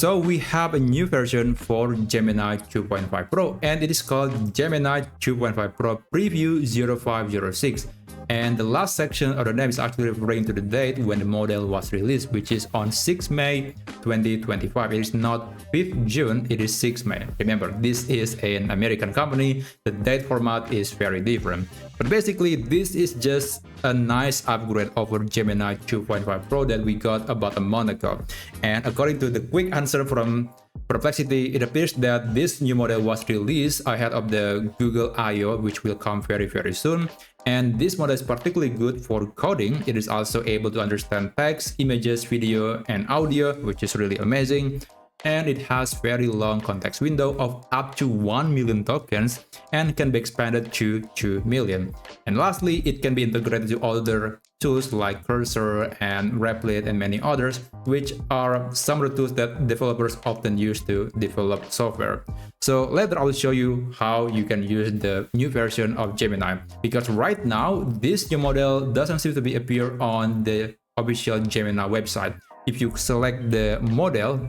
So we have a new version for Gemini 2.5 Pro, and it is called Gemini 2.5 Pro Preview 0506. And the last section of the name is actually referring to the date when the model was released, which is on 6 May 2025. It is not 5th June, it is 6 May. Remember, this is an American company. The date format is very different. But basically, this is just a nice upgrade over Gemini 2.5 Pro that we got about a month ago. And according to the quick answer from Perplexity, it appears that this new model was released ahead of the Google I/O, which will come very soon. And this model is particularly good for coding. It is also able to understand text, images, video, and audio, which is really amazing. And it has very long context window of up to 1 million tokens and can be expanded to 2 million. And lastly, it can be integrated to other tools like Cursor and Replit and many others, which are some of the tools that developers often use to develop software. So later I'll show you how you can use the new version of Gemini, because right now this new model doesn't seem to be appear on the official Gemini website. If you select the model,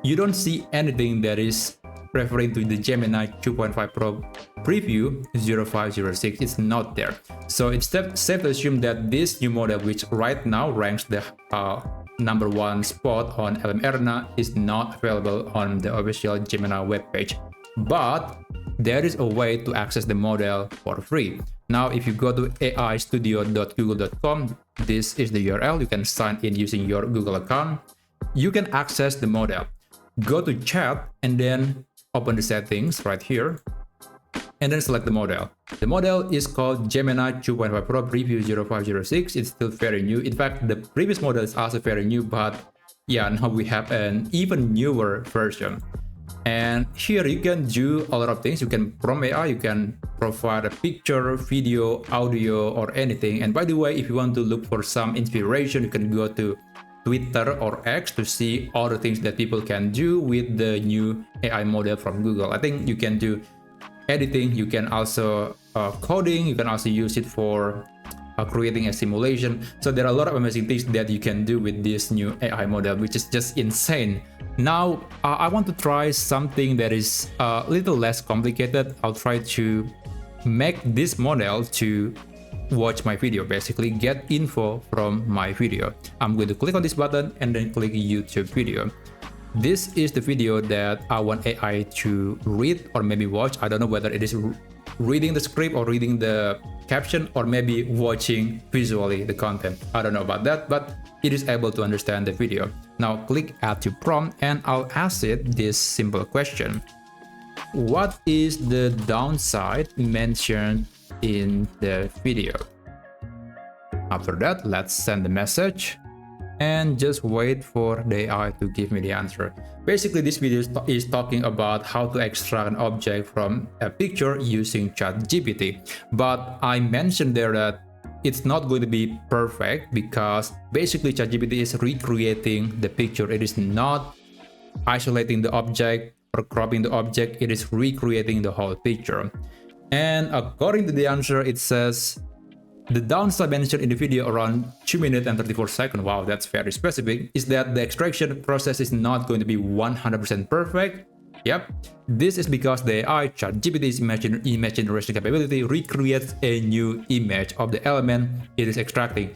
you don't see anything that is referring to the Gemini 2.5 Pro Preview 0506. It's not there. So it's safe to assume that this new model, which right now ranks the #1 spot on LM is not available on the official Gemini webpage. But there is a way to access the model for free. Now, if you go to aistudio.google.com, this is the URL. You can sign in using your Google account. You can access the model. Go to chat and then open the settings right here and then select the model. The model is called Gemini 2.5 Pro Preview 0506. It's still very new. In fact, the previous model is also very new, but yeah, now we have an even newer version. And here you can do a lot of things. You can prompt AI, you can provide a picture, video, audio, or anything. And by the way, if you want to look for some inspiration, you can go to Twitter or X to see all the things that people can do with the new AI model from Google. I think you can do editing, you can also coding, you can also use it for creating a simulation. So there are a lot of amazing things that you can do with this new AI model, which is just insane. Now, I want to try something that is a little less complicated. I'll try to make this model to watch my video, basically get info from my video. I'm going to click on this button and then click YouTube video. This is the video that I want AI to read or maybe watch. I don't know whether it is reading the script or reading the caption or maybe watching visually the content. I don't know about that, but it is able to understand the video. Now click add to prompt and I'll ask it this simple question. What is the downside mentioned in the video? After that, let's send the message and just wait for the AI to give me the answer. Basically, this video is talking about how to extract an object from a picture using ChatGPT. But I mentioned there that it's not going to be perfect because basically ChatGPT is recreating the picture. It is not isolating the object or cropping the object. It is recreating the whole picture. And according to the answer, it says the downside mentioned in the video around 2 minutes and 34 seconds, wow, that's very specific, is that the extraction process is not going to be 100% perfect. Yep, this is because the AI ChatGPT's image generation capability recreates a new image of the element it is extracting,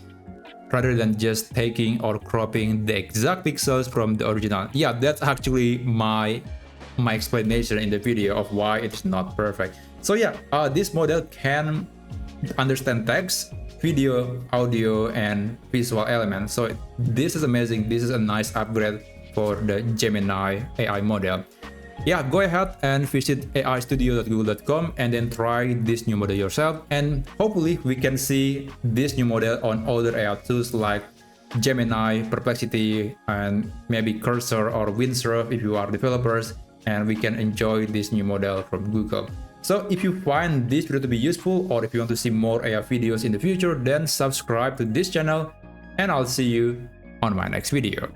rather than just taking or cropping the exact pixels from the original. Yeah, that's actually my explanation in the video of why it's not perfect. So yeah, this model can understand text, video, audio, and visual elements. So this is amazing. This is a nice upgrade for the Gemini AI model. Yeah, go ahead and visit aistudio.google.com and then try this new model yourself. And hopefully we can see this new model on other AI tools like Gemini, Perplexity, and maybe Cursor or Windsurf if you are developers. And we can enjoy this new model from Google. So if you find this video to be useful, or if you want to see more AI videos in the future, then subscribe to this channel and I'll see you on my next video.